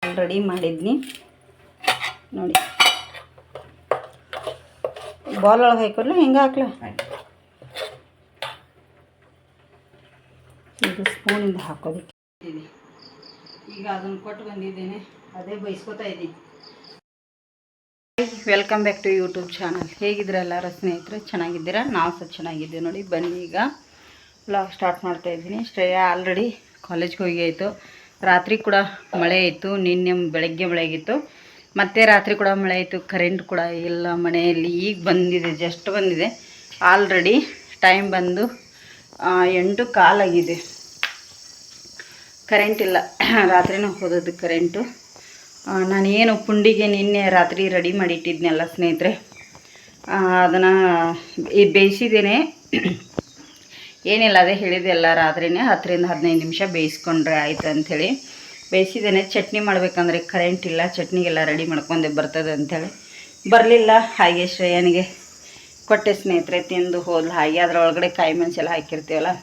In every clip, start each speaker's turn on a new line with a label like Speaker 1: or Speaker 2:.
Speaker 1: Already ಮಾಡಿದ್ನಿ ನೋಡಿ. Ball ಒಳಗೆ ಹಾಕೊಡ್ಲ ಹೆಂಗೆ ಹಾಕ್ಲ? ಇದು ಸ್ಪೂನಿಂದ ಹಾಕೋದಕ್ಕೆ ಈಗ ಅದನ್ನು ಕೊಟ್ಟು ಬಂದಿದ್ದೇನೆ, ಅದೇ ಬೈಸ್ಕೊತಾ ಇದ್ದೀನಿ. Welcome back to YouTube channel. ಹೇಗಿದ್ರೆ ಎಲ್ಲರೂ ಸ್ನೇಹಿತರೆ? ಚೆನ್ನಾಗಿದ್ದೀರಾ? ನಾವು ಸಹ ಚೆನ್ನಾಗಿದ್ದೀವಿ ನೋಡಿ. ಬನ್ನಿ ಈಗ ವ್ಲಾಗ್ ಸ್ಟಾರ್ಟ್ ಮಾಡ್ತಾ ಇದ್ದೀನಿ. ಶ್ರೇಯಾ ಆಲ್ರೆಡಿ ಕಾಲೇಜ್ಗೆ ಹೋಗಿ ಆಯಿತು. ರಾತ್ರಿ ಕೂಡ ಮಳೆ ಇತ್ತು, ನಿನ್ನೆ ಬೆಳಗ್ಗೆ ಮಳೆ ಆಗಿತ್ತು, ಮತ್ತು ರಾತ್ರಿ ಕೂಡ ಮಳೆ ಇತ್ತು. ಕರೆಂಟ್ ಕೂಡ ಇಲ್ಲ ಮನೆಯಲ್ಲಿ. ಈಗ ಬಂದಿದೆ, ಜಸ್ಟ್ ಬಂದಿದೆ. ಆಲ್ರೆಡಿ ಟೈಮ್ ಬಂದು 8:15 ಆಗಿದೆ. ಕರೆಂಟ್ ಇಲ್ಲ, ರಾತ್ರಿನೂ ಹೋದದ್ದು ಕರೆಂಟು. ನಾನೇನು ಪುಂಡಿಗೆ ನಿನ್ನೆ ರಾತ್ರಿ ರೆಡಿ ಮಾಡಿಟ್ಟಿದ್ನೆಲ್ಲ ಸ್ನೇಹಿತರೆ, ಅದನ್ನು ಬೇಯಿಸಿದ್ದೇನೆ. ಏನಿಲ್ಲ, ಅದೇ ಹೇಳಿದೆ ಎಲ್ಲ, ರಾತ್ರಿನೇ 10-15 ನಿಮಿಷ ಬೇಯಿಸ್ಕೊಂಡ್ರೆ ಆಯಿತು ಅಂಥೇಳಿ ಬೇಯಿಸಿದ್ದೇನೆ. ಚಟ್ನಿ ಮಾಡಬೇಕಂದ್ರೆ ಕರೆಂಟ್ ಇಲ್ಲ, ಚಟ್ನಿಗೆಲ್ಲ ರೆಡಿ ಮಾಡ್ಕೊಂಡೆ ಬರ್ತದೆ ಅಂಥೇಳಿ ಬರಲಿಲ್ಲ. ಹಾಗೆ ಶ್ರೇಯನಿಗೆ ಕೊಟ್ಟೆ ಸ್ನೇಹಿತರೆ, ತಿಂದು ಹೋದ್ಲು. ಹಾಗೆ ಅದರೊಳಗಡೆ ಕಾಯಿ ಮೆಣಸೆಲ್ಲ ಹಾಕಿರ್ತೀವಲ್ಲ,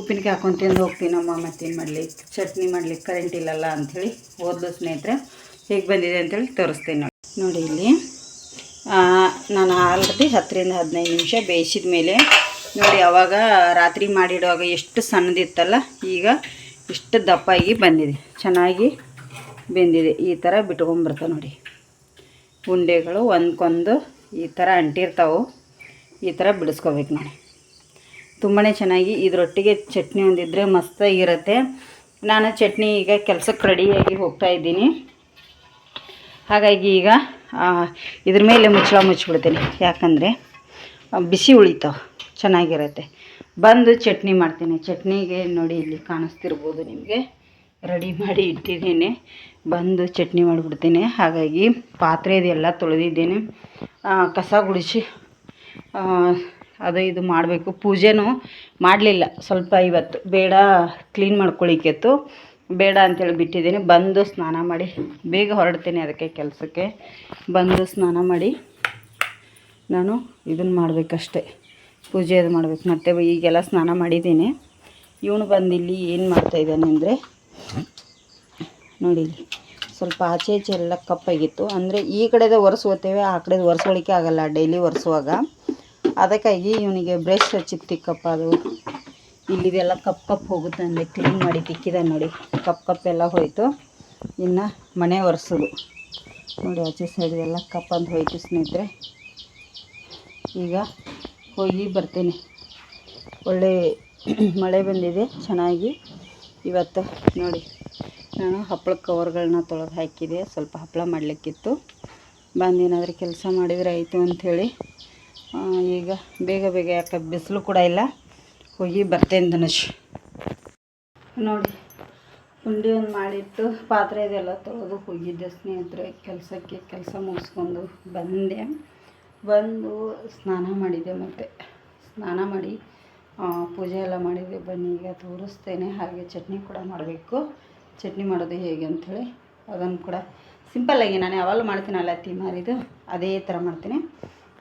Speaker 1: ಉಪ್ಪಿನಕಾಯಿ ಹಾಕೊಂಡು ತಿಂದು ಹೋಗ್ತೀನಮ್ಮ, ಮತ್ತೇನು ಮಾಡಲಿಕ್ಕೆ, ಚಟ್ನಿ ಮಾಡಲಿಕ್ಕೆ ಕರೆಂಟ್ ಇಲ್ಲಲ್ಲ ಅಂಥೇಳಿ ಹೋದ್ಲು ಸ್ನೇಹಿತರೆ. ಹೇಗೆ ಬಂದಿದೆ ಅಂಥೇಳಿ ತೋರಿಸ್ತೀನಿ ನೋಡಿ. ಇಲ್ಲಿ ನಾನು ಆಲ್ರೆಡಿ 10-15 ನಿಮಿಷ ಬೇಯಿಸಿದ ಮೇಲೆ ನೋಡಿ, ಆವಾಗ ರಾತ್ರಿ ಮಾಡಿಡುವಾಗ ಎಷ್ಟು ಸಣ್ಣದಿತ್ತಲ್ಲ, ಈಗ ಇಷ್ಟು ದಪ್ಪಾಗಿ ಬಂದಿದೆ, ಚೆನ್ನಾಗಿ ಬೆಂದಿದೆ. ಈ ಥರ ಬಿಟ್ಕೊಂಬರ್ತವೆ ನೋಡಿ, ಉಂಡೆಗಳು ಒಂದ್ಕೊಂದು ಈ ಥರ ಅಂಟಿರ್ತಾವೆ. ಈ ಥರ ಬಿಡಿಸ್ಕೋಬೇಕು ನೋಡಿ, ತುಂಬಾ ಚೆನ್ನಾಗಿ. ಇದರೊಟ್ಟಿಗೆ ಚಟ್ನಿ ಒಂದಿದ್ರೆ ಮಸ್ತಾಗಿರುತ್ತೆ. ನಾನು ಚಟ್ನಿ ಈಗ ಕೆಲಸಕ್ಕೆ ರೆಡಿಯಾಗಿ ಹೋಗ್ತಾಯಿದ್ದೀನಿ. ಹಾಗಾಗಿ ಈಗ ಇದ್ರ ಮೇಲೆ ಮುಚ್ಚಳ ಮುಚ್ಚಿಬಿಡ್ತೀನಿ, ಯಾಕಂದರೆ ಬಿಸಿ ಉಳಿತಾವೆ, ಚೆನ್ನಾಗಿರುತ್ತೆ. ಬಂದು ಚಟ್ನಿ ಮಾಡ್ತೀನಿ. ಚಟ್ನಿಗೆ ನೋಡಿ, ಇಲ್ಲಿ ಕಾಣಿಸ್ತಿರ್ಬೋದು ನಿಮಗೆ, ರೆಡಿ ಮಾಡಿ ಇಟ್ಟಿದ್ದೀನಿ. ಬಂದು ಚಟ್ನಿ ಮಾಡಿಬಿಡ್ತೀನಿ. ಹಾಗಾಗಿ ಪಾತ್ರೆ ಇದೆಲ್ಲ ತೊಳೆದಿದ್ದೇನೆ, ಕಸ ಗುಡಿಸಿ ಅದು ಇದು ಮಾಡಬೇಕು. ಪೂಜೆನೂ ಮಾಡಲಿಲ್ಲ, ಸ್ವಲ್ಪ ಇವತ್ತು ಬೇಡ, ಕ್ಲೀನ್ ಮಾಡ್ಕೊಳ್ಳಿಕ್ಕಿತ್ತು, ಬೇಡ ಅಂಥೇಳಿ ಬಿಟ್ಟಿದ್ದೀನಿ. ಬಂದು ಸ್ನಾನ ಮಾಡಿ ಬೇಗ ಹೊರಡ್ತೀನಿ ಅದಕ್ಕೆ ಕೆಲಸಕ್ಕೆ. ಬಂದು ಸ್ನಾನ ಮಾಡಿ ನಾನು ಇದನ್ನು ಮಾಡಬೇಕಷ್ಟೆ, ಪೂಜೆ ಅದು ಮಾಡಬೇಕು. ಮತ್ತು ಈಗೆಲ್ಲ ಸ್ನಾನ ಮಾಡಿದ್ದೀನಿ. ಇವನು ಬಂದಿಲ್ಲಿ ಏನು ಮಾಡ್ತಾಯಿದ್ದಾನೆ ಅಂದರೆ ನೋಡಿ, ಸ್ವಲ್ಪ ಆಚೆ ಈಚೆ ಎಲ್ಲ ಕಪ್ಪಾಗಿತ್ತು. ಅಂದರೆ ಈ ಕಡೆದು ಒರೆಸ್ಕೋತೇವೆ, ಆ ಕಡೆದು ಒರೆಸ್ಕೊಳ್ಳಿಕ್ಕೆ ಆಗೋಲ್ಲ ಡೈಲಿ ಒರೆಸುವಾಗ. ಅದಕ್ಕಾಗಿ ಇವನಿಗೆ ಬ್ರಷ್ ಹಚ್ಚಿ ತಿಕ್ಕಪ್ಪ, ಅದು ಇಲ್ಲಿದೆಲ್ಲ ಕಪ್ಪು ಹೋಗುತ್ತೆ ಅಂದರೆ ಕ್ಲೀನ್ ಮಾಡಿ ತಿಕ್ಕಿದ ನೋಡಿ. ಕಪ್ಪೆಲ್ಲ ಹೋಯಿತು. ಇನ್ನು ಮನೆ ಒರೆಸೋದು ನೋಡಿ, ಆಚೆ ಸೈಡ್ದೆಲ್ಲ ಕಪ್ಪಂದು ಹೋಯಿತು ಸ್ನೇಹಿತರೆ. ಈಗ ಹೋಗಿ ಬರ್ತೀನಿ. ಒಳ್ಳೆ ಮಳೆ ಬಂದಿದೆ ಚೆನ್ನಾಗಿ ಇವತ್ತು ನೋಡಿ. ನಾನು ಹಪ್ಪಳ ಕವರ್ಗಳನ್ನ ತೊಳೆದು ಹಾಕಿದೆ, ಸ್ವಲ್ಪ ಹಪ್ಪಳ ಮಾಡಲಿಕ್ಕಿತ್ತು. ಬಂದೇನಾದರೂ ಕೆಲಸ ಮಾಡಿದರೆ ಆಯಿತು ಅಂಥೇಳಿ ಈಗ ಬೇಗ ಬೇಗ, ಯಾಕೆ ಬಿಸಿಲು ಕೂಡ ಇಲ್ಲ, ಹೋಗಿ ಬರ್ತೇನೆ ಧನುಷ್. ನೋಡಿ, ಉಂಡೆ ಒಂದು ಮಾಡಿಟ್ಟು ಪಾತ್ರೆ ಇದೆಲ್ಲ ತೊಳೆದು ಹೋಗಿದ್ದೆ ಸ್ನೇಹಿತರೆ ಕೆಲಸಕ್ಕೆ. ಕೆಲಸ ಮುಗಿಸ್ಕೊಂಡು ಬಂದು ಸ್ನಾನ ಮಾಡಿದೆ, ಮತ್ತು ಸ್ನಾನ ಮಾಡಿ ಪೂಜೆ ಎಲ್ಲ ಮಾಡಿದೆ. ಬನ್ನಿ ಈಗ ತೋರಿಸ್ತೇನೆ. ಹಾಗೆ ಚಟ್ನಿ ಕೂಡ ಮಾಡಬೇಕು. ಚಟ್ನಿ ಮಾಡೋದು ಹೇಗೆ ಅಂಥೇಳಿ ಅದನ್ನು ಕೂಡ ಸಿಂಪಲ್ಲಾಗಿ ನಾನು ಯಾವಾಗಲೂ ಮಾಡ್ತೀನಲ್ಲ ತಿಮಾರಿದು, ಅದೇ ಥರ ಮಾಡ್ತೀನಿ.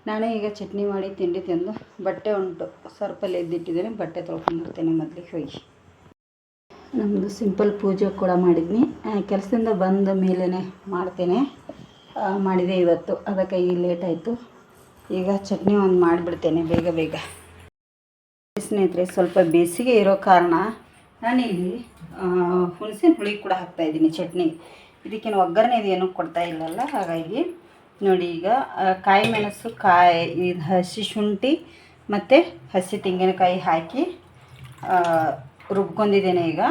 Speaker 1: ನಾನೇ ಈಗ ಚಟ್ನಿ ಮಾಡಿ ತಿಂಡಿ ತಿಂದು ಬಟ್ಟೆ ಉಂಟು ಸರ್ಪಲ್ಲಿ ಎದ್ದಿಟ್ಟಿದ್ದೇನೆ, ಬಟ್ಟೆ ತೊಳ್ಕೊಂಡ್ಬಿಡ್ತೇನೆ ಮೊದಲಿಗೆ ಹೋಗಿ. ನಮ್ಮದು ಸಿಂಪಲ್ ಪೂಜೆ ಕೂಡ ಮಾಡಿದ್ನಿ, ಕೆಲಸದಿಂದ ಬಂದ ಮೇಲೇ ಮಾಡ್ತೇನೆ. ಮಾಡಿದೆ ಇವತ್ತು, ಅದಕ್ಕಾಗಿ ಲೇಟ್ ಆಯಿತು. ಈಗ ಚಟ್ನಿ ಒಂದು ಮಾಡಿಬಿಡ್ತೇನೆ ಬೇಗ ಬೇಗ ಸ್ನೇಹಿತರೆ. ಸ್ವಲ್ಪ ಬೇಸಿಗೆ ಇರೋ ಕಾರಣ ನಾನಿಲ್ಲಿ ಹುಣಸೆ ಹುಳಿ ಕೂಡ ಹಾಕ್ತಾಯಿದ್ದೀನಿ ಚಟ್ನಿ. ಇದಕ್ಕೇನು ಒಗ್ಗರಣೆ ಇದೇನು ಕೊಡ್ತಾ ಇಲ್ಲಲ್ಲ, ಹಾಗಾಗಿ ನೋಡಿ. ಈಗ ಕಾಯಿ ಮೆಣಸು, ಇದು ಹಸಿ ಶುಂಠಿ ಮತ್ತು ಹಸಿ ತೆಂಗಿನಕಾಯಿ ಹಾಕಿ ರುಬ್ಕೊಂಡಿದ್ದೇನೆ. ಈಗ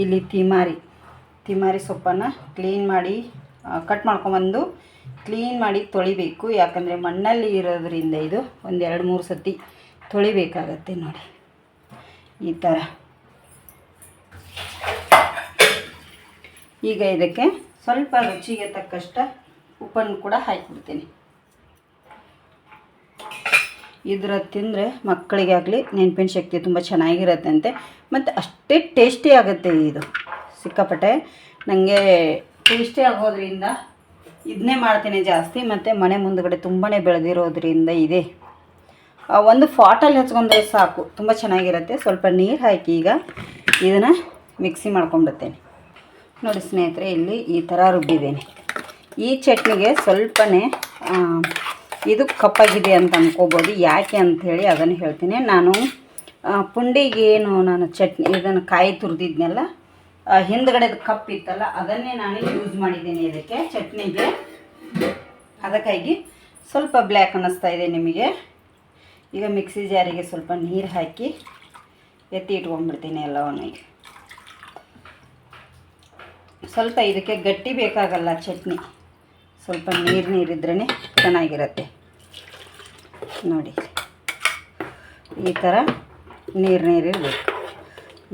Speaker 1: ಇಲ್ಲಿ ತಿಮಾರಿ ಸೊಪ್ಪನ್ನು ಕ್ಲೀನ್ ಮಾಡಿ ಕಟ್ ಮಾಡ್ಕೊಂಬಂದು ಕ್ಲೀನ್ ಮಾಡಿ ತೊಳಿಬೇಕು, ಯಾಕಂದರೆ ಮಣ್ಣಲ್ಲಿ ಇರೋದ್ರಿಂದ ಇದು ಒಂದು 2-3 ಸತಿ ತೊಳಿಬೇಕಾಗತ್ತೆ ನೋಡಿ. ಈ ಥರ ಈಗ ಇದಕ್ಕೆ ಸ್ವಲ್ಪ ರುಚಿಗೆ ತಕ್ಕಷ್ಟು ಉಪ್ಪನ್ನು ಕೂಡ ಹಾಕಿಬಿಡ್ತೀನಿ. ಇದರ ತಿಂದರೆ ಮಕ್ಕಳಿಗಾಗಲಿ ನೆನಪಿನ ಶಕ್ತಿ ತುಂಬ ಚೆನ್ನಾಗಿರುತ್ತೆ ಅಂತೆ, ಮತ್ತು ಅಷ್ಟೇ ಟೇಸ್ಟಿ ಆಗುತ್ತೆ ಇದು. ಸಿಕ್ಕಾಪಟ್ಟೆ ನನಗೆ ಟೇಸ್ಟಿ ಆಗೋದ್ರಿಂದ ಇದನ್ನೇ ಮಾಡ್ತೀನಿ ಜಾಸ್ತಿ. ಮತ್ತು ಮನೆ ಮುಂದುಗಡೆ ತುಂಬಾ ಬೆಳೆದಿರೋದ್ರಿಂದ ಇದೆ, ಒಂದು ಫಾಟಲ್ಲಿ ಹಚ್ಕೊಂಡ್ರೆ ಸಾಕು, ತುಂಬ ಚೆನ್ನಾಗಿರುತ್ತೆ. ಸ್ವಲ್ಪ ನೀರು ಹಾಕಿ ಈಗ ಇದನ್ನು ಮಿಕ್ಸಿ ಮಾಡ್ಕೊಂಡ್ಬಿಡ್ತೇನೆ. ನೋಡಿ ಸ್ನೇಹಿತರೆ, ಇಲ್ಲಿ ಈ ಥರ ರುಬ್ಬಿದ್ದೇನೆ. ಈ ಚಟ್ನಿಗೆ ಸ್ವಲ್ಪನೇ ಇದು ಕಪ್ಪಾಗಿದೆ ಅಂತ ಅಂದ್ಕೋಬೋದು. ಯಾಕೆ ಅಂಥೇಳಿ ಅದನ್ನು ಹೇಳ್ತೀನಿ. ನಾನು ಪುಂಡಿಗೆ ಏನು ನಾನು ಚಟ್ನಿ ಇದನ್ನು ಕಾಯಿ ತುರಿದಿದ್ನೆಲ್ಲ ಹಿಂದ್ಗಡೆದು ಕಪ್ ಇತ್ತಲ್ಲ ಅದನ್ನೇ ನಾನು ಯೂಸ್ ಮಾಡಿದ್ದೀನಿ ಇದಕ್ಕೆ ಚಟ್ನಿಗೆ. ಅದಕ್ಕಾಗಿ ಸ್ವಲ್ಪ ಬ್ಲ್ಯಾಕ್ ಅನ್ನಿಸ್ತಾ ಇದೆ ನಿಮಗೆ. ಈಗ ಮಿಕ್ಸಿ ಜಾರಿಗೆ ಸ್ವಲ್ಪ ನೀರು ಹಾಕಿ ಎತ್ತಿ ಇಟ್ಕೊಂಡ್ಬಿಡ್ತೀನಿ ಎಲ್ಲವನ್ನು. ಈಗ ಸ್ವಲ್ಪ ಇದಕ್ಕೆ ಗಟ್ಟಿ ಬೇಕಾಗಲ್ಲ ಚಟ್ನಿ, ಸ್ವಲ್ಪ ನೀರಿದ್ರೇ ಚೆನ್ನಾಗಿರುತ್ತೆ. ನೋಡಿ ಈ ಥರ ನೀರಿರಬೇಕು.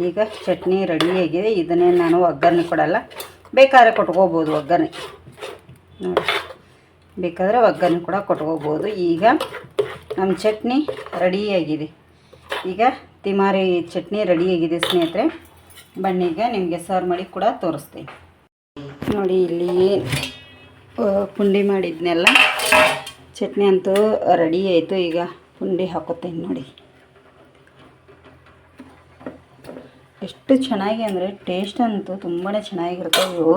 Speaker 1: ಈಗ ಚಟ್ನಿ ರೆಡಿಯಾಗಿದೆ. ಇದನ್ನೇ ನಾನು ಒಗ್ಗರಣೆ ಕೊಡಲ್ಲ, ಬೇಕಾದ್ರೆ ಕೊಟ್ಕೋಬೋದು ಒಗ್ಗರಣೆ. ನೋಡಿ, ಬೇಕಾದರೆ ಒಗ್ಗರಣೆ ಕೂಡ ಕೊಟ್ಕೋಬೋದು. ಈಗ ನಮ್ಮ ಚಟ್ನಿ ರೆಡಿಯಾಗಿದೆ. ಈಗ ತಿಮಾರಿ ಚಟ್ನಿ ರೆಡಿಯಾಗಿದೆ ಸ್ನೇಹಿತರೆ. ಬನ್ನೀಗ ನಿಮಗೆ ಸರ್ವ್ ಮಾಡಿ ಕೂಡ ತೋರಿಸ್ತೀನಿ. ನೋಡಿ, ಇಲ್ಲಿ ಪುಂಡಿ ಮಾಡಿದ್ನೆಲ್ಲ ಚಟ್ನಿ ಅಂತೂ ರೆಡಿ ಆಯಿತು. ಈಗ ಪುಂಡಿ ಹಾಕೋತೀನಿ. ನೋಡಿ ಎಷ್ಟು ಚೆನ್ನಾಗಿ ಅಂದರೆ ಟೇಸ್ಟ್ ಅಂತೂ ತುಂಬಾ ಚೆನ್ನಾಗಿರುತ್ತೆ ಇವು.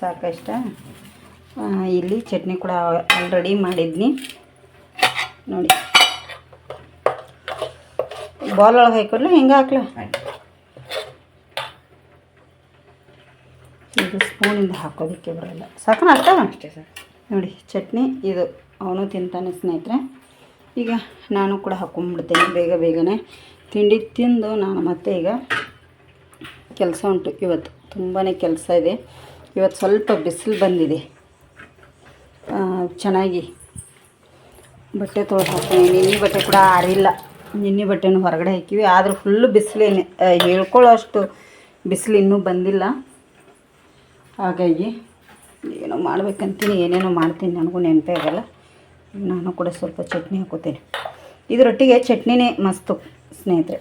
Speaker 1: ಸಾಕಷ್ಟ. ಇಲ್ಲಿ ಚಟ್ನಿ ಕೂಡ ಆಲ್ರೆಡಿ ಮಾಡಿದ್ನಿ. ನೋಡಿ, ಬಾಲ್ ಒಳಗೆ ಹಾಕೊಡ್ಲ ಹೆಂಗೆ ಹಾಕ್ಲ? ಇದು ಸ್ಪೂನಿಂದ ಹಾಕೋದಕ್ಕೆ ಬರೋಲ್ಲ. ಸಾಕನ ಅಷ್ಟ ಅಷ್ಟೇ ಸರ್. ನೋಡಿ ಚಟ್ನಿ ಇದು ಅವನು ತಿಂತಾನೆ ಸ್ನೇಹಿತರೆ. ಈಗ ನಾನು ಕೂಡ ಹಾಕೊಂಡ್ಬಿಡ್ತೇನೆ ಬೇಗನೆ. ತಿಂಡಿ ತಿಂದು ನಾನು ಮತ್ತೆ ಈಗ ಕೆಲಸ ಉಂಟು. ಇವತ್ತು ತುಂಬಾ ಕೆಲಸ ಇದೆ. ಇವತ್ತು ಸ್ವಲ್ಪ ಬಿಸಿಲು ಬಂದಿದೆ. ಚೆನ್ನಾಗಿ ಬಟ್ಟೆ ತೊಳೆದು ಹಾಕ್ತೀನಿ. ನಿನ್ನೆ ಬಟ್ಟೆ ಕೂಡ ಆರಿಲ್ಲ. ನಿನ್ನೆ ಬಟ್ಟೆನೂ ಹೊರಗಡೆ ಹಾಕಿವಿ. ಆದರೂ ಫುಲ್ಲು ಬಿಸಿಲೇನೆ, ಹೇಳ್ಕೊಳ್ಳೋ ಅಷ್ಟು ಬಿಸಿಲು ಇನ್ನೂ ಬಂದಿಲ್ಲ. ಹಾಗಾಗಿ ಏನೋ ಮಾಡ್ಬೇಕಂತೀನಿ, ಏನೇನೋ ಮಾಡ್ತೀನಿ, ನನಗೂ ನೆನಪೇ ಆಗಲ್ಲ. ನಾನು ಕೂಡ ಸ್ವಲ್ಪ ಚಟ್ನಿ ಹಾಕೋತೀನಿ. ಇದರೊಟ್ಟಿಗೆ ಚಟ್ನಿನೇ ಮಸ್ತು ಸ್ನೇಹಿತರೆ,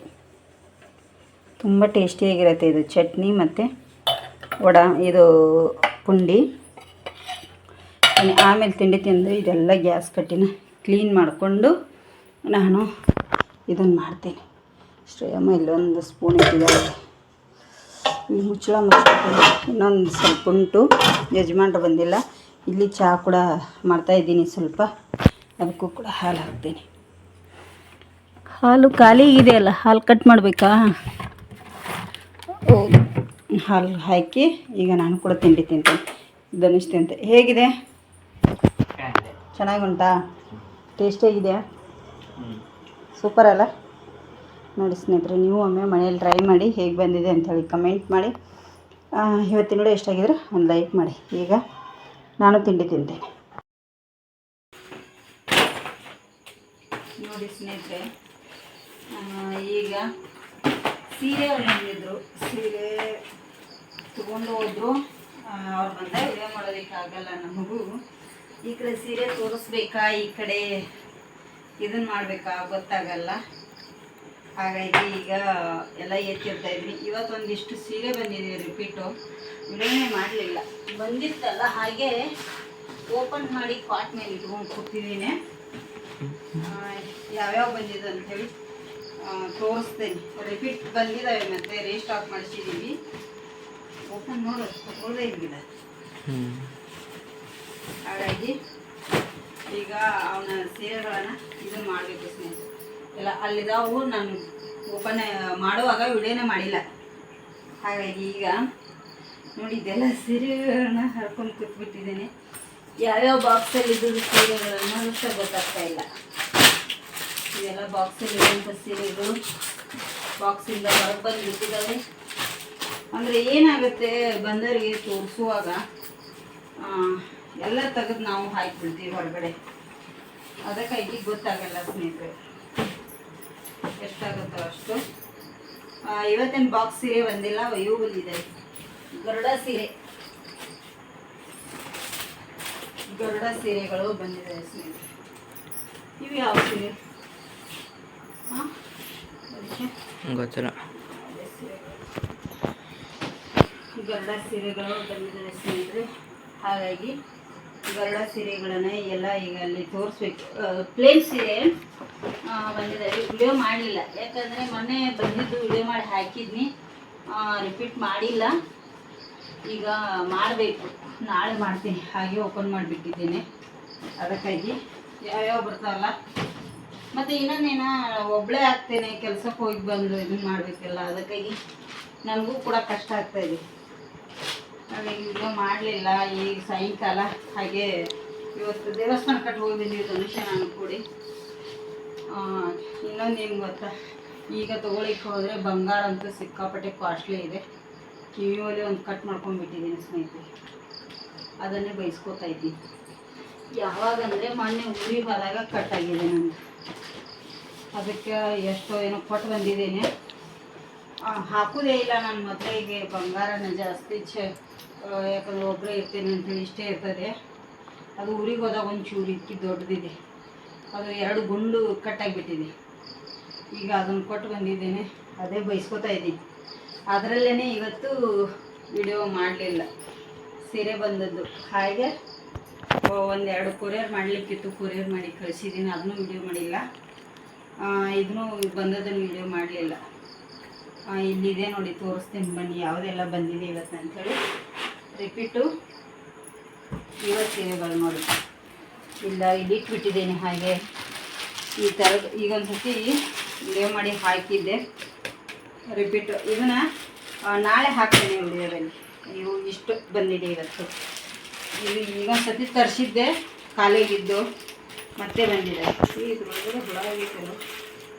Speaker 1: ತುಂಬ ಟೇಸ್ಟಿಯಾಗಿರುತ್ತೆ ಇದು ಚಟ್ನಿ ಮತ್ತು ಇದು ಪುಂಡಿ. ಆಮೇಲೆ ತಿಂಡಿ ತಿಂದು ಇದೆಲ್ಲ ಗ್ಯಾಸ್ ಕಟ್ಟಿನ ಕ್ಲೀನ್ ಮಾಡಿಕೊಂಡು ನಾನು ಇದನ್ನು ಮಾಡ್ತೀನಿ. ಶ್ರೇಯಮ್ಮ ಇಲ್ಲೊಂದು ಸ್ಪೂನ್ ಇಟ್ಟಿದ್ದಾರೆ. ಮುಚ್ಚಳ ಮುಚ್ಚಿಕೊಂಡು ಇನ್ನೊಂದು ಸ್ವಲ್ಪ ಉಂಟು. ಯಜಮಾನ್ರು ಬಂದಿಲ್ಲ. ಇಲ್ಲಿ ಚಹಾ ಕೂಡ ಮಾಡ್ತಾಯಿದ್ದೀನಿ ಸ್ವಲ್ಪ, ಅದಕ್ಕೂ ಕೂಡ ಹಾಲು ಹಾಕ್ತೀನಿ. ಹಾಲು ಖಾಲಿ ಇದೆಯಲ್ಲ, ಹಾಲು ಕಟ್ ಮಾಡಬೇಕಾ? ಹಾಲು ಹಾಕಿ ಈಗ ನಾನು ಕೂಡ ತಿಂಡಿ ತಿಂತೇನೆ. ಧನುಷ್ ತಿಂತೆ. ಹೇಗಿದೆ? ಚೆನ್ನಾಗುಂಟಾ? ಟೇಸ್ಟಿಯಾಗಿದೆಯಾ? ಸೂಪರ್ ಅಲ್ಲ? ನೋಡಿ ಸ್ನೇಹಿತರೆ, ನೀವು ಒಮ್ಮೆ ಮನೇಲಿ ಟ್ರೈ ಮಾಡಿ ಹೇಗೆ ಬಂದಿದೆ ಅಂಥೇಳಿ ಕಮೆಂಟ್ ಮಾಡಿ. ಇವತ್ತಿನ ವಿಡಿಯೋ ಎಷ್ಟಾಗಿದ್ರೆ ಒಂದು ಲೈಕ್ ಮಾಡಿ. ಈಗ ನಾನು ತಿಂಡಿ ತಿಂತೇನೆ. ನೋಡಿ ಸ್ನೇಹಿತರೆ, ಈಗ ಸೀರೆ ಅವ್ರು ಬಂದಿದ್ರು. ಸೀರೆ ತೊಗೊಂಡು ಹೋದ್ರು. ಅವ್ರು ಬಂದ ವಿಡಿಯೋ ಮಾಡೋದಕ್ಕಾಗಲ್ಲ ನಮಗೂ. ಈ ಕಡೆ ಸೀರೆ ತೋರಿಸ್ಬೇಕಾ, ಈ ಕಡೆ ಇದನ್ನು ಮಾಡಬೇಕಾ ಗೊತ್ತಾಗಲ್ಲ. ಹಾಗಾಗಿ ಈಗ ಎಲ್ಲ ಎತ್ತಿರ್ತಾ ಇದ್ವಿ. ಇವತ್ತೊಂದಿಷ್ಟು ಸೀರೆ ಬಂದಿದೆ ರಿಪೀಟು. ವಿಡಿಯೋನೇ ಮಾಡಲಿಲ್ಲ. ಬಂದಿತ್ತಲ್ಲ ಹಾಗೆ ಓಪನ್ ಮಾಡಿ ಪಾಟ್ ಮೇಲೆ ಇಟ್ಕೊಂಡು ಕೂತಿದ್ದೀನಿ. ಯಾವ್ಯಾವ ಬಂದಿದೆ ಅಂಥೇಳಿ ತೋರಿಸ್ತೇನೆ. ರಿಪೀಟ್ ಬಂದಿದ್ದಾವೆ, ಮತ್ತು ರೀಸ್ಟಾಕ್ ಮಾಡಿಸಿದ್ದೀವಿ. ಓಪನ್ ನೋಡು, ತಗೊಳ್ಳೋದೇ ಇರಲಿಲ್ಲ. ಹಾಗಾಗಿ ಈಗ ಅವನ ಸೀರೆಗಳನ್ನು ಇದನ್ನು ಮಾಡಬೇಕು ಸ್ನೇಹಿತರೆ. ಎಲ್ಲ ಅಲ್ಲಿದಾವು. ನಾನು ಓಪನ್ ಮಾಡುವಾಗ ವಿಡಿಯೋನೇ ಮಾಡಿಲ್ಲ. ಹಾಗಾಗಿ ಈಗ ನೋಡಿದ್ದೆಲ್ಲ ಸೀರೆಗಳನ್ನ ಹರ್ಕೊಂಡು ಕೂತ್ಬಿಟ್ಟಿದ್ದೇನೆ. ಯಾವ್ಯಾವ ಬಾಕ್ಸಲ್ಲಿ ಇದ್ದು ಸೀರೆಗಳನ್ನು ಅಷ್ಟೇ ಗೊತ್ತಾಗ್ತಾ ಇಲ್ಲ. ಇದೆಲ್ಲ ಬಾಕ್ಸಲ್ಲಿ ಇರುವಂಥ ಸೀರೆಗಳು ಬಾಕ್ಸಿಂದ ಹೊರಗೆ ಬಂದು ಬಿಟ್ಟಿದ್ದಾವೆ. ಅಂದರೆ ಏನಾಗುತ್ತೆ, ಬಂದವರಿಗೆ ತೋರಿಸುವಾಗ ಎಲ್ಲ ತೆಗೆದು ನಾವು ಹಾಕಿಬಿಡ್ತೀವಿ ಹೊರಗಡೆ. ಅದಕ್ಕಾಗಿ ಗೊತ್ತಾಗಲ್ಲ ಸ್ನೇಹಿತರೆ, ಎಷ್ಟಾಗುತ್ತೋ ಅಷ್ಟು. ಇವತ್ತಿನ ಬಾಕ್ಸ್ ಸೀರೆ ಬಂದಿಲ್ಲ, ಇವು ಬಂದಿದೆ. ಗರುಡ ಸೀರೆಗಳು ಬಂದಿದೆ ಸ್ನೇಹಿತರೆ. ಇವು ಯಾವ ಸೀರೆ? ಗೊತ್ತಿಲ್ಲ. ಗರುಡ ಸೀರೆಗಳು ಬಂದಿದ್ದಾರೆ ಸ್ನೇಹಿತರೆ. ಹಾಗಾಗಿ ಗರುಡ ಸೀರೆಗಳನ್ನೇ ಎಲ್ಲ ಈಗ ಅಲ್ಲಿ ತೋರಿಸ್ಬೇಕು. ಪ್ಲೇನ್ ಸೀರೆ ಬಂದಿದ್ದಾರೆ. ವಿಡಿಯೋ ಮಾಡಲಿಲ್ಲ, ಯಾಕಂದರೆ ಮೊನ್ನೆ ಬಂದಿದ್ದು ವಿಡಿಯೋ ಮಾಡಿ ಹಾಕಿದ್ನಿ. ರಿಪೀಟ್ ಮಾಡಿಲ್ಲ. ಈಗ ಮಾಡಬೇಕು, ನಾಳೆ ಮಾಡ್ತೀನಿ. ಹಾಗೆ ಓಪನ್ ಮಾಡಿಬಿಟ್ಟಿದ್ದೇನೆ. ಅದಕ್ಕಾಗಿ ಯಾವ್ಯಾವ ಬರ್ತಾವಲ್ಲ, ಮತ್ತು ಇನ್ನೊಂದೇನ ಒಬ್ಬಳೇ ಆಗ್ತೇನೆ, ಕೆಲಸಕ್ಕೆ ಹೋಗಿ ಬಂದು ಇದನ್ನು ಮಾಡಬೇಕಲ್ಲ. ಅದಕ್ಕಾಗಿ ನನಗೂ ಕೂಡ ಕಷ್ಟ ಆಗ್ತಾಯಿದೆ. ಹಾಗಾಗಿ ವಿಡಿಯೋ ಮಾಡಲಿಲ್ಲ. ಈಗ ಸಾಯಂಕಾಲ ಹಾಗೆ ಇವತ್ತು ದೇವಸ್ಥಾನ ಕಟ್ಟು ಹೋಗಿ ಬಂದಿವಿ ಧನುಷ ನಾನು ಕೂಡಿ. ಇನ್ನೊಂದೇನು ಗೊತ್ತಾ, ಈಗ ತೊಗೊಳಿಕ್ಕೆ ಹೋದರೆ ಬಂಗಾರ ಅಂತೂ ಸಿಕ್ಕಾಪಟ್ಟೆ ಕಾಸ್ಟ್ಲಿ ಇದೆ. ಕಿವಿ ಒಲೆ ಒಂದು ಕಟ್ ಮಾಡ್ಕೊಂಡ್ಬಿಟ್ಟಿದ್ದೀನಿ ಸ್ನೇಹಿತರೆ. ಅದನ್ನೇ ಬಯಸ್ಕೋತಾ ಇದ್ದೀನಿ. ಯಾವಾಗಂದರೆ ಮೊನ್ನೆ ಊರಿಗೆ ಹೋದಾಗ ಕಟ್ಟಾಗಿದೆ ನನಗೆ. ಅದಕ್ಕೆ ಎಷ್ಟೋ ಏನೋ ಕೊಟ್ಟು ಬಂದಿದ್ದೇನೆ. ಹಾಕೋದೇ ಇಲ್ಲ ನಾನು ಮೊದಲಿಗೆ. ಬಂಗಾರನ ಜಾಸ್ತಿ ಯಾಕಂದ್ರೆ ಒಬ್ಬರೇ ಇರ್ತೇನೆ ಅಂತೇಳಿ ಇಷ್ಟೇ ಇರ್ತದೆ. ಅದು ಊರಿಗೆ ಹೋದಾಗ ಒಂದು ಚೂರು ಇಕ್ಕಿ ದೊಡ್ಡದಿದೆ, ಅದು 2 ಗುಂಡು ಕಟ್ಟಾಗಿಬಿಟ್ಟಿದೆ. ಈಗ ಅದನ್ನು ಕೊಟ್ಟು ಬಂದಿದ್ದೇನೆ, ಅದೇ ಬಯಸ್ಕೋತಾ ಇದ್ದೀನಿ. ಅದರಲ್ಲೇ ಇವತ್ತು ವಿಡಿಯೋ ಮಾಡಲಿಲ್ಲ. ಸೀರೆ ಬಂದದ್ದು ಹಾಗೆ 1-2 ಕೊರಿಯರ್ ಮಾಡಲಿಕ್ಕಿತ್ತು, ಕೊರಿಯರ್ ಮಾಡಿ ಕಳಿಸಿದ್ದೀನಿ. ಅದನ್ನು ವಿಡಿಯೋ ಮಾಡಿಲ್ಲ. ಇದನ್ನು ಬಂದದನ್ನು ವಿಡಿಯೋ ಮಾಡಲಿಲ್ಲ. ಇಲ್ಲಿದೆ ನೋಡಿ, ತೋರಿಸ್ತೀನಿ ಬನ್ನಿ ಯಾವುದೆಲ್ಲ ಬಂದಿದೆ ಇವತ್ತು ಅಂಥೇಳಿ. ರಿಪೀಟು ಇವತ್ತು ಸೀರೆಗಳು ನೋಡಿ ಇಲ್ಲ, ಇಲ್ಲಿ ಇಟ್ಬಿಟ್ಟಿದ್ದೇನೆ. ಹಾಗೆ ಈ ಥರದ್ದು ಈಗೊಂದು ಸತಿ ವಿಡಿಯೋ ಮಾಡಿ ಹಾಕಿದ್ದೆ. ರಿಪೀಟು ಇದನ್ನು ನಾಳೆ ಹಾಕ್ತೇನೆ ವಿಡಿಯೋದಲ್ಲಿ. ಇವು ಇಷ್ಟು ಬಂದಿದೆ ಇವತ್ತು. ಇದು ಈಗೊಂದು ಸತಿ ತರಿಸಿದ್ದೆ, ಖಾಲಿಯಾಗಿದ್ದು ಮತ್ತೆ ಬಂದಿದೆ. ಇದ್ರೊಳಗಡೆ ಹುಳ ಆಗಿತ್ತು,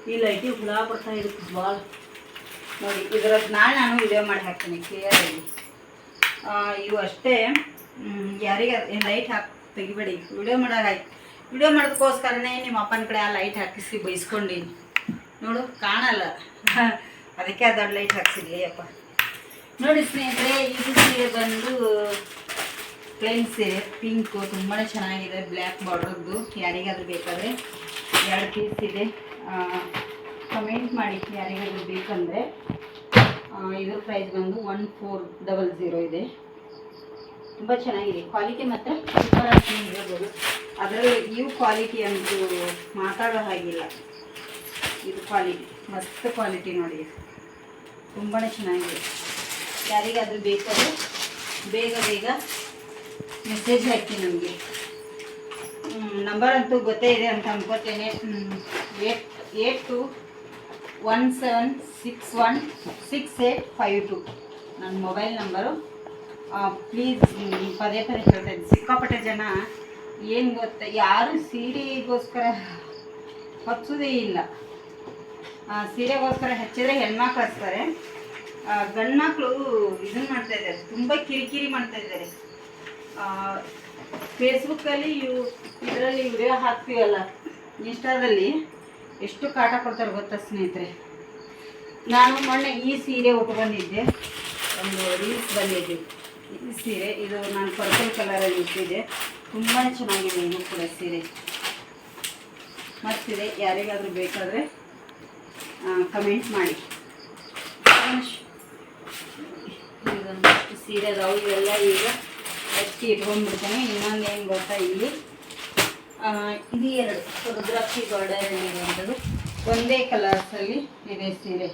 Speaker 1: ಈ ಲೈಟಿಗೆ ಹುಳ ಬರ್ತಾ ಇರುತ್ತೆ ಭಾಳ ನೋಡಿ. ಇದರದ್ದು ನಾಳೆ ನಾನು ವಿಡಿಯೋ ಮಾಡಿ ಹಾಕ್ತೀನಿ ಕ್ಲಿಯರಾಗಿ. ಇವು ಅಷ್ಟೇ. ಯಾರಿಗೆ ಲೈಟ್ ತೆಗಿಬೇಡಿ, ವಿಡಿಯೋ ಮಾಡೋದಾಯ್ತು. ವಿಡಿಯೋ ಮಾಡೋದಕ್ಕೋಸ್ಕರನೇ ನಿಮ್ಮ ಅಪ್ಪನ ಕಡೆ ಆ ಲೈಟ್ ಹಾಕಿಸಿ ಬೈಸ್ಕೊಂಡೀನಿ ನೋಡು, ಕಾಣಲ್ಲ. ಅದಕ್ಕೆ ಆ ದೊಡ್ಡ ಲೈಟ್ ಹಾಕ್ಸಿದ್ಲಿ ಅಪ್ಪ. ನೋಡಿ ಸ್ನೇಹಿತರೆ, ಇದು ಸೀರೆ ಬಂದು ಪ್ಲೇನ್ ಸೀರೆ, ಪಿಂಕು, ತುಂಬಾ ಚೆನ್ನಾಗಿದೆ. ಬ್ಲ್ಯಾಕ್ ಬಾರ್ಡ್ರದ್ದು. ಯಾರಿಗಾದ್ರೂ ಬೇಕಾದರೆ 2 ಪೀಸ್ ಇದೆ. ಕಮೆಂಟ್ ಮಾಡಿ ಯಾರಿಗಾದ್ರೂ ಬೇಕಂದರೆ. ಇದ್ರ ಪ್ರೈಸ್ ಬಂದು 1400 ಇದೆ. ತುಂಬ ಚೆನ್ನಾಗಿದೆ ಕ್ವಾಲಿಟಿ, ಮತ್ತು ಸೂಪರ್ ಆಗಿ ಹೇಳ್ಬೋದು. ಅದರಲ್ಲಿ ಇವು ಕ್ವಾಲಿಟಿ ಅಂತೂ ಮಾತಾಡೋ ಹಾಗಿಲ್ಲ. ಇದು ಕ್ವಾಲಿಟಿ ಮಸ್ತ್ ಕ್ವಾಲಿಟಿ ನೋಡಿ, ತುಂಬಾ ಚೆನ್ನಾಗಿದೆ. ಯಾರಿಗಾದ್ರೂ ಬೇಕಾದರೆ ಬೇಗ ಮೆಸೇಜ್ ಹಾಕಿ. ನಮಗೆ ನಂಬರ್ ಅಂತೂ ಗೊತ್ತೇ ಇದೆ ಅಂತ ಅನ್ಕೋತೇನೆ. 8217616852 ನನ್ನ ಮೊಬೈಲ್ ನಂಬರು. ಪ್ಲೀಸ್ ಪದೇ ಹೇಳ್ತಾ ಇದ್ದೀನಿ. ಸಿಕ್ಕಾಪಟ್ಟೆ ಜನ ಏನು ಗೊತ್ತಾ, ಯಾರು ಸೀರೆಗೋಸ್ಕರ ಹಚ್ಚೋದೇ ಇಲ್ಲ. ಸೀರೆಗೋಸ್ಕರ ಹಚ್ಚಿದ್ರೆ ಹೆಣ್ಮಕ್ಳು ಹಚ್ತಾರೆ, ಗಂಡ್ಮಕ್ಳು ಇದನ್ನು ಮಾಡ್ತಾಯಿದ್ದಾರೆ, ತುಂಬ ಕಿರಿಕಿರಿ ಮಾಡ್ತಾಯಿದ್ದಾರೆ. ಫೇಸ್ಬುಕ್ಕಲ್ಲಿ ಇದರಲ್ಲಿ ವಿಡಿಯೋ ಹಾಕ್ತೀವಲ್ಲ, ಇನ್ಸ್ಟಾದಲ್ಲಿ ಎಷ್ಟು ಕಾಟ ಕೊಡ್ತಾರೆ ಗೊತ್ತಾ ಸ್ನೇಹಿತರೆ. ನಾನು ಮೊನ್ನೆ ಈ ಸೀರೆ ಉಟ್ಕೊಂಡಿದ್ದೆ, ಒಂದು ರೀಲ್ಸ್ ಬಂದಿದ್ದೆ. ಈ ಸೀರೆ ಇದು ನಾನು ಪರ್ಪಲ್ ಕಲರಲ್ಲಿ ಇಟ್ಟಿದ್ದೆ, ತುಂಬಾ ಚೆನ್ನಾಗಿದೆ. ಇದು ಕೂಡ ಸೀರೆ ಮಸ್ತಿದೆ. ಯಾರಿಗಾದರೂ ಬೇಕಾದರೆ ಕಮೆಂಟ್ ಮಾಡಿ. ಇದೊಂದಷ್ಟು ಸೀರೆ ಅದಾವು, ಇವೆಲ್ಲ ಈಗ ಅಕ್ಕಿ ಇಟ್ಕೊಂಡ್ಬಿಡ್ತೇನೆ. ಇನ್ನೊಂದೇನು ಗೊತ್ತಾ, ಇಲ್ಲಿ ಇದು 2 ರುದ್ರಾಕ್ಷಿ ಬಾರ್ಡರ್ ಇರುವಂಥದ್ದು ಒಂದೇ ಕಲರ್ಸಲ್ಲಿ ಇದೆ ಸೀರೆ.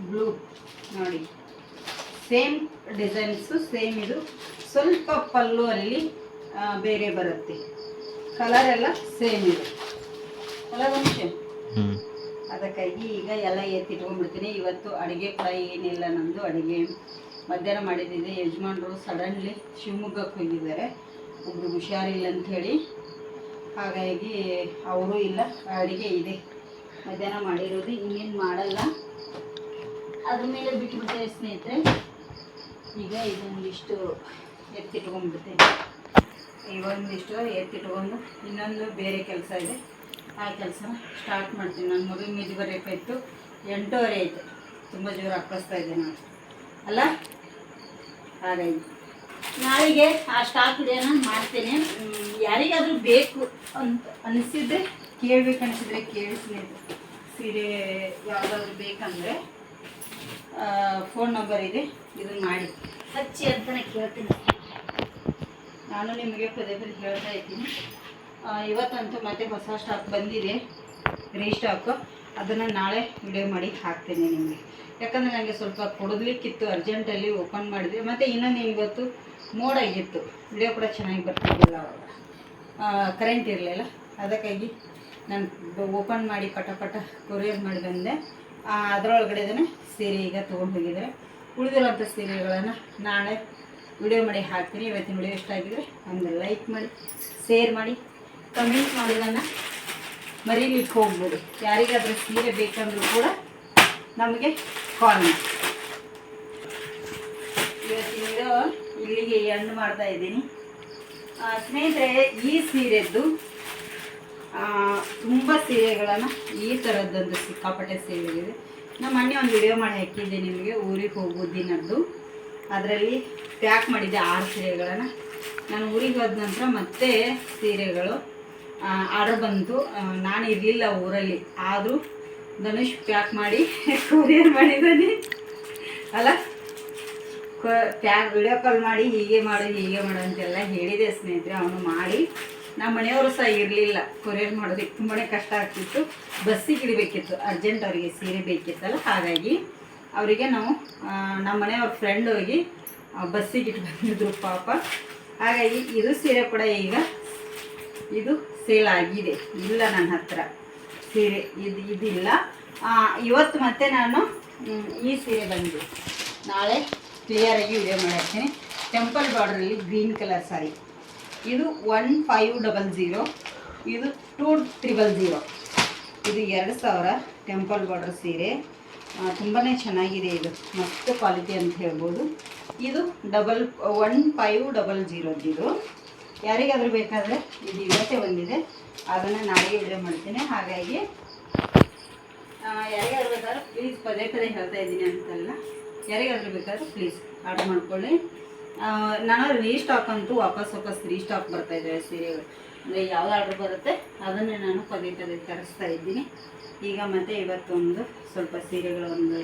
Speaker 1: ಬ್ಲೂ ನೋಡಿ, ಸೇಮ್ ಡಿಸೈನ್ಸು ಸೇಮ್. ಇದು ಸ್ವಲ್ಪ ಪಲ್ಲು ಅಲ್ಲಿ ಬೇರೆ ಬರುತ್ತೆ, ಕಲರ್ ಎಲ್ಲ ಸೇಮ್ ಇದೆ ಅಲ್ಲ ವಂಶ. ಅದಕ್ಕಾಗಿ ಈಗ ಎಲ್ಲ ಎತ್ತಿಟ್ಕೊಂಡ್ಬಿಡ್ತೀನಿ. ಇವತ್ತು ಅಡುಗೆ ಕೂಡ ಏನಿಲ್ಲ, ನಮ್ಮದು ಅಡುಗೆ ಮಧ್ಯಾಹ್ನ ಮಾಡಿದ್ದಿದೆ. ಯಜಮಾನರು ಸಡನ್ಲಿ ಶಿವಮೊಗ್ಗಕ್ಕೆ ಹೋಗಿದ್ದಾರೆ, ಒಬ್ಬರು ಹುಷಾರಿಲ್ಲ ಅಂಥೇಳಿ. ಹಾಗಾಗಿ ಅವರು ಇಲ್ಲ, ಅಡುಗೆ ಇದೆ ಮಧ್ಯಾಹ್ನ ಮಾಡಿರೋದು, ಇನ್ನೇನು ಮಾಡಲ್ಲ. ಅದ್ರ ಮೇಲೆ ಬಿಟ್ಟುಬಿಡ್ತೇವೆ ಸ್ನೇಹಿತರೆ. ಈಗ ಇದೊಂದಿಷ್ಟು ಎತ್ತಿಟ್ಕೊಂಡ್ಬಿಡ್ತೇನೆ. ಇವೊಂದಿಷ್ಟು ಎತ್ತಿಟ್ಕೊಂಡು ಇನ್ನೊಂದು ಬೇರೆ ಕೆಲಸ ಇದೆ, ಆ ಕೆಲಸನ ಸ್ಟಾರ್ಟ್ ಮಾಡ್ತೀನಿ. ನನ್ನ ಮಗನ ಮಿದಿ ಬರಬೇಕಾಯ್ತು, 8:30 ಆಯಿತು. ತುಂಬ ಜೋರು ಹಾಕಿಸ್ತಾ ಇದ್ದೆ ನಾನು ಅಲ್ಲ. ಹಾಗಾಗಿ ನಾಳೆಗೆ ಆ ಸ್ಟಾಕ್ ವಿಡಿಯೋನ ಮಾಡ್ತೇನೆ. ಯಾರಿಗಾದರೂ ಬೇಕು ಅಂತ ಅನಿಸಿದ್ರೆ, ಕೇಳಬೇಕನ್ನಿಸಿದ್ರೆ ಕೇಳಿ ಸ್ನೇಹಿತರೆ. ಸೀರೆ ಯಾವುದಾದ್ರೂ ಬೇಕಂದರೆ ಫೋನ್ ನಂಬರ್ ಇದೆ, ಇದನ್ನು ಮಾಡಿ ಹಚ್ಚಿ ಅಂತಲೇ ಕೇಳ್ತೀನಿ. ನಾನು ನಿಮಗೆ ಪದೇ ಹೇಳ್ತಾ ಇದ್ದೀನಿ. ಇವತ್ತಂತೂ ಮತ್ತೆ ಹೊಸ ಸ್ಟಾಕ್ ಬಂದಿದೆ, ರೀಸ್ಟಾಕು. ಅದನ್ನು ನಾಳೆ ವಿಡಿಯೋ ಮಾಡಿ ಹಾಕ್ತೇನೆ ನಿಮಗೆ. ಯಾಕಂದರೆ ನನಗೆ ಸ್ವಲ್ಪ ಕೊಡಲಿಕ್ಕಿತ್ತು, ಅರ್ಜೆಂಟಲ್ಲಿ ಓಪನ್ ಮಾಡಿದೆ. ಮತ್ತು ಇನ್ನೊಂದು ಇವತ್ತು ಮೋಡಾಗಿತ್ತು, ವಿಡಿಯೋ ಕೂಡ ಚೆನ್ನಾಗಿ ಬರ್ತಿದ್ದಿಲ್ಲ ಅವಾಗ, ಕರೆಂಟ್ ಇರಲಿಲ್ಲ. ಅದಕ್ಕಾಗಿ ನಾನು ಓಪನ್ ಮಾಡಿ ಪಟ ಪಟ ಕೊರಿಯರ್ ಮಾಡಿ ಬಂದೆ. ಅದರೊಳಗಡೆದೇ ಸೀರೆ ಈಗ ತೊಗೊಂಡು ಹೋಗಿದ್ದಾರೆ. ಉಳಿದಿರೋಂಥ ಸೀರೆಗಳನ್ನು ನಾಳೆ ವಿಡಿಯೋ ಮಾಡಿ ಹಾಕ್ತೀನಿ. ಇವತ್ತಿನ ವಿಡಿಯೋ ಇಷ್ಟ ಆಗಿದ್ರೆ ಒಂದು ಲೈಕ್ ಮಾಡಿ, ಶೇರ್ ಮಾಡಿ, ಕಮೆಂಟ್ ಮಾಡೋದನ್ನು ಮರೀಲಿಕ್ಕೆ ಹೋಗ್ಬೋದು. ಯಾರಿಗಾದ್ರೂ ಸೀರೆ ಬೇಕಂದ್ರೂ ಕೂಡ ನಮಗೆ ಕಾಲ್ ಮಾಡಿ. ಇವತ್ತಿನ ವಿಡಿಯೋ ಇಲ್ಲಿಗೆ ಎಂಡ್ ಮಾಡ್ತಾ ಇದ್ದೀನಿ. ಸ್ನೇಹಿತರೆ, ಈ ಸೀರೆದ್ದು ತುಂಬ ಸೀರೆಗಳನ್ನು ಈ ಥರದ್ದೊಂದು ಸಿಕ್ಕಾಪಟ್ಟೆ ಸೀರೆ ಇದೆ. ನಮ್ಮ ಮೊನ್ನೆ ಒಂದು ವಿಡಿಯೋ ಮಾಡಿ ಹಾಕಿದ್ದೆ ನಿಮಗೆ, ಊರಿಗೆ ಹೋಗೋ ದಿನದ್ದು. ಅದರಲ್ಲಿ ಪ್ಯಾಕ್ ಮಾಡಿದ್ದೆ 6 ಸೀರೆಗಳನ್ನು. ನಾನು ಊರಿಗೆ ಹೋದ ನಂತರ ಮತ್ತೆ ಸೀರೆಗಳು ಆರ್ಡರ್ ಬಂತು. ನಾನು ಇರಲಿಲ್ಲ ಊರಲ್ಲಿ, ಆದರೂ ಧನುಷ್ ಪ್ಯಾಕ್ ಮಾಡಿ ಕೊರಿಯರ್ ಮಾಡಿದ್ದಾನೆ ಅಲ್ಲ. ವಿಡಿಯೋ ಕಾಲ್ ಮಾಡಿ ಹೀಗೆ ಮಾಡು ಅಂತೆಲ್ಲ ಹೇಳಿದೆ ಸ್ನೇಹಿತರೆ. ಅವನು ಮಾಡಿ, ನಮ್ಮ ಮನೆಯವರು ಸಹ ಇರಲಿಲ್ಲ, ಕೊರಿಯರ್ ಮಾಡೋದಕ್ಕೆ ತುಂಬಾ ಕಷ್ಟ ಆಗ್ತಿತ್ತು. ಬಸ್ಸಿಗೆ ಇಡಬೇಕಿತ್ತು, ಅರ್ಜೆಂಟ್ ಅವರಿಗೆ ಸೀರೆ ಬೇಕಿತ್ತಲ್ಲ. ಹಾಗಾಗಿ ಅವರಿಗೆ ನಾವು ನಮ್ಮ ಮನೆಯವ್ರ ಫ್ರೆಂಡ್ ಹೋಗಿ ಬಸ್ಸಿಗೆ ಇಟ್ಟು ಬಂದಿದ್ರು ಪಾಪ. ಹಾಗಾಗಿ ಇದು ಸೀರೆ ಕೂಡ ಈಗ ಇದು ಸೇಲ್ ಆಗಿದೆ, ಇಲ್ಲ ನನ್ನ ಹತ್ರ ಸೀರೆ ಇದಿಲ್ಲ. ಇವತ್ತು ಮತ್ತೆ ನಾನು ಈ ಸೀರೆ ಬಂದಿದೆ. ನಾಳೆ ಕ್ಲಿಯರಾಗಿ ವಿಡಿಯೋ ಮಾಡಿರ್ತೀನಿ. ಟೆಂಪಲ್ ಬಾರ್ಡ್ರಲ್ಲಿ ಗ್ರೀನ್ ಕಲರ್ ಸಾರಿ. ಇದು 1500, ಇದು 2300. ಇದು 2000 ಟೆಂಪಲ್ ಬಾರ್ಡರ್ ಸೀರೆ. ತುಂಬಾ ಚೆನ್ನಾಗಿದೆ, ಇದು ಮಸ್ತ್ ಕ್ವಾಲಿಟಿ ಅಂತ ಹೇಳ್ಬೋದು. ಇದು 1500 ಇದು. ಯಾರಿಗಾದರೂ ಬೇಕಾದರೆ ಇದು ಇವತ್ತೇ ಬಂದಿದೆ, ಅದನ್ನು ನಾಳೆಗೆ ವಿಡಿಯೋ ಮಾಡ್ತೀನಿ. ಹಾಗಾಗಿ ಯಾರಿಗಾದ್ರೂ ಬೇಕಾದ್ರೆ ಪ್ಲೀಸ್, ಪದೇ ಪದೇ ಹೇಳ್ತಾ ಇದ್ದೀನಿ ಅಂತಲ್ಲ, ಯಾರಿಗಾದ್ರೂ ಬೇಕಾದ್ರೆ ಪ್ಲೀಸ್ ಆರ್ಡರ್ ಮಾಡ್ಕೊಳ್ಳಿ. ನಾನು ರೀಸ್ಟಾಕ್ ಅಂತೂ ವಾಪಸ್ ರೀಸ್ಟಾಕ್ ಬರ್ತಾಯಿದ್ದಾವೆ ಸೀರೆಗಳು. ಅಂದರೆ ಯಾವ್ದು ಆರ್ಡ್ರ್ ಬರುತ್ತೆ ಅದನ್ನೇ ನಾನು ಪದೇ ಪದೇ ತರಿಸ್ತಾ ಇದ್ದೀನಿ. ಈಗ ಮತ್ತು ಇವತ್ತೊಂದು ಸ್ವಲ್ಪ ಸೀರೆಗಳು ಒಂದು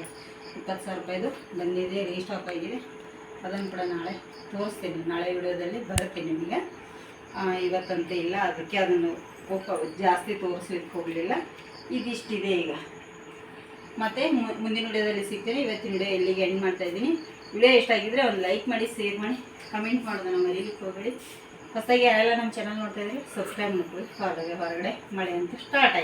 Speaker 1: 20,000 ರೂಪಾಯಿದು ಬಂದಿದೆ, ರೀಸ್ಟಾಕ್ ಆಗಿದೆ. ಅದನ್ನು ಕೂಡ ನಾಳೆ ತೋರಿಸ್ತೀನಿ, ನಾಳೆ ವಿಡಿಯೋದಲ್ಲಿ ಬರುತ್ತೆ ನಿಮಗೆ. ಇವತ್ತಂತೂ ಇಲ್ಲ, ಅದಕ್ಕೆ ಅದನ್ನು ಜಾಸ್ತಿ ತೋರಿಸ್ಲಿಕ್ಕೆ ಹೋಗಲಿಲ್ಲ. ಇದಿಷ್ಟಿದೆ ಈಗ. ಮತ್ತು ಮುಂದಿನ ವಿಡಿಯೋದಲ್ಲಿ ಸಿಗ್ತೀನಿ. ಇವತ್ತಿನ ವಿಡಿಯೋ ಇಲ್ಲಿಗೆ ಎಂಡ್ ಮಾಡ್ತಾಯಿದ್ದೀನಿ. ವಿಡಿಯೋ ಇಷ್ಟ ಆಗಿದ್ದರೆ ಒಂದು ಲೈಕ್ ಮಾಡಿ, ಶೇರ್ ಮಾಡಿ, ಕಮೆಂಟ್ ಮಾಡೋದನ್ನು ಮರೀಲಿಕ್ಕೆ ಹೋಗಬೇಡಿ. ಹೊಸದಾಗಿ ಯಾರೆಲ್ಲ ನಮ್ಮ ಚಾನಲ್ ನೋಡ್ತಾಯಿದ್ದೀರಿ ಸಬ್ಸ್ಕ್ರೈಬ್ ಮಾಡ್ಕೊಳ್ಳಿ. ಹೊರಗಡೆ ಮಳೆ ಅಂತ ಸ್ಟಾರ್ಟ್ ಆಯಿತು.